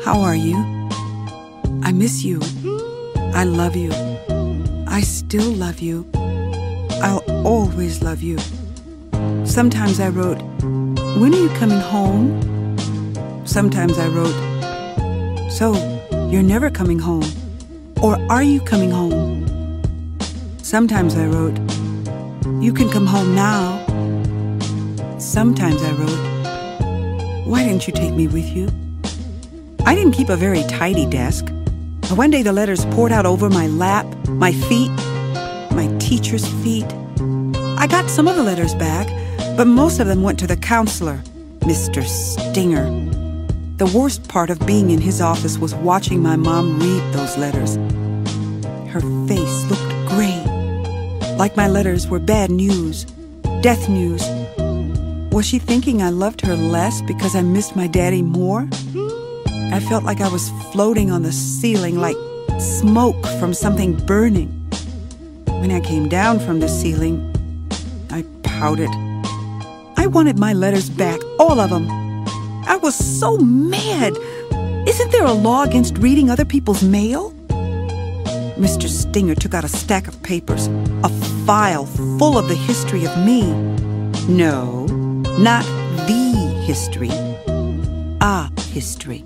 How are you? I miss you. I love you. I still love you. I'll always love you. Sometimes I wrote, when are you coming home? Sometimes I wrote, so you're never coming home. Or are you coming home? Sometimes I wrote, you can come home now. Sometimes I wrote, why didn't you take me with you? I didn't keep a very tidy desk. One day the letters poured out over my lap, my feet, my teacher's feet. I got some of the letters back, but most of them went to the counselor, Mr. Stinger. The worst part of being in his office was watching my mom read those letters. Her face looked gray, like my letters were bad news, death news. Was she thinking I loved her less because I missed my daddy more? I felt like I was floating on the ceiling, like smoke from something burning. When I came down from the ceiling, I pouted. I wanted my letters back, all of them. I was so mad. Isn't there a law against reading other people's mail? Mr. Stinger took out a stack of papers, a file full of the history of me. No, not the history. A history.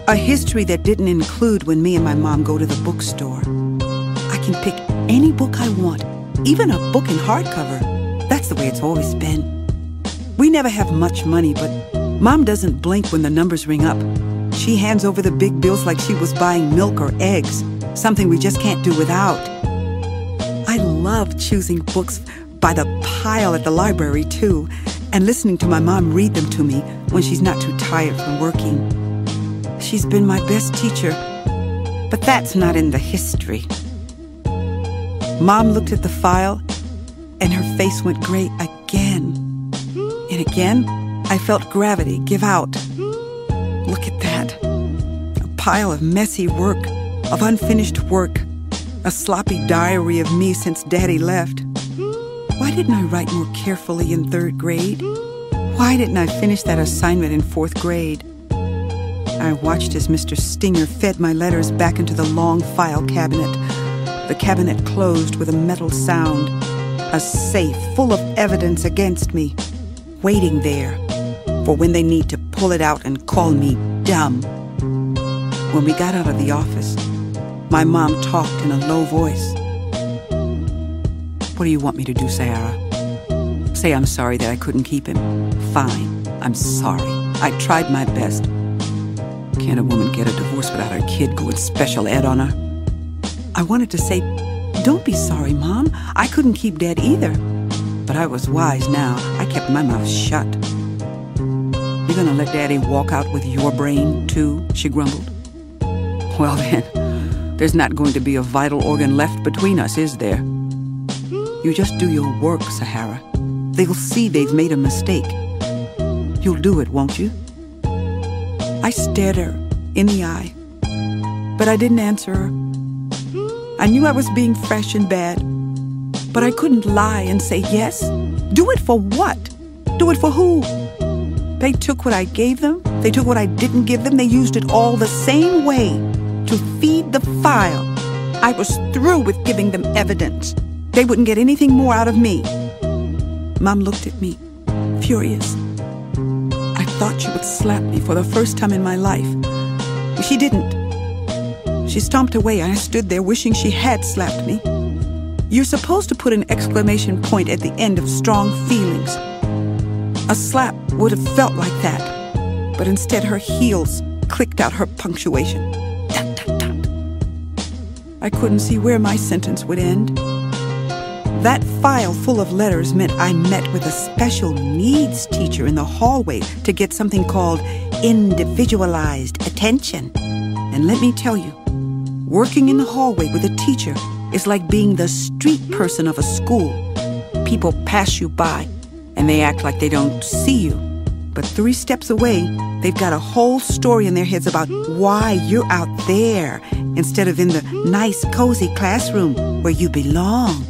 A history that didn't include when me and my mom go to the bookstore. I can pick any book I want, even a book in hardcover. That's the way it's always been. We never have much money, but Mom doesn't blink when the numbers ring up. She hands over the big bills like she was buying milk or eggs, something we just can't do without. I love choosing books by the pile at the library, too, and listening to my mom read them to me when she's not too tired from working. She's been my best teacher, but that's not in the history. Mom looked at the file, and her face went gray again. And again, I felt gravity give out. Look at that. A pile of messy work, of unfinished work, a sloppy diary of me since Daddy left. Why didn't I write more carefully in 3rd grade? Why didn't I finish that assignment in 4th grade? I watched as Mr. Stinger fed my letters back into the long file cabinet. The cabinet closed with a metal sound. A safe full of evidence against me, waiting there for when they need to pull it out and call me dumb. When we got out of the office, my mom talked in a low voice. What do you want me to do, Sahara? Say I'm sorry that I couldn't keep him. Fine, I'm sorry. I tried my best. Can't a woman get a divorce without her kid going special ed on her? I wanted to say, don't be sorry, Mom. I couldn't keep Dad either. But I was wise now. I kept my mouth shut. You're gonna let Daddy walk out with your brain, too? She grumbled. Well then, there's not going to be a vital organ left between us, is there? You just do your work, Sahara. They'll see they've made a mistake. You'll do it, won't you? I stared her in the eye, but I didn't answer her. I knew I was being fresh and bad, but I couldn't lie and say yes. Do it for what? Do it for who? They took what I gave them. They took what I didn't give them. They used it all the same way to feed the file. I was through with giving them evidence. They wouldn't get anything more out of me. Mom looked at me, furious. I thought she would slap me for the first time in my life. She didn't. She stomped away, and I stood there wishing she had slapped me. You're supposed to put an exclamation point at the end of strong feelings. A slap would have felt like that, but instead her heels clicked out her punctuation. Dot, dot, dot. I couldn't see where my sentence would end. That file full of letters meant I met with a special needs teacher in the hallway to get something called individualized attention. And let me tell you, working in the hallway with a teacher is like being the street person of a school. People pass you by, and they act like they don't see you. But 3 steps away, they've got a whole story in their heads about why you're out there instead of in the nice, cozy classroom where you belong.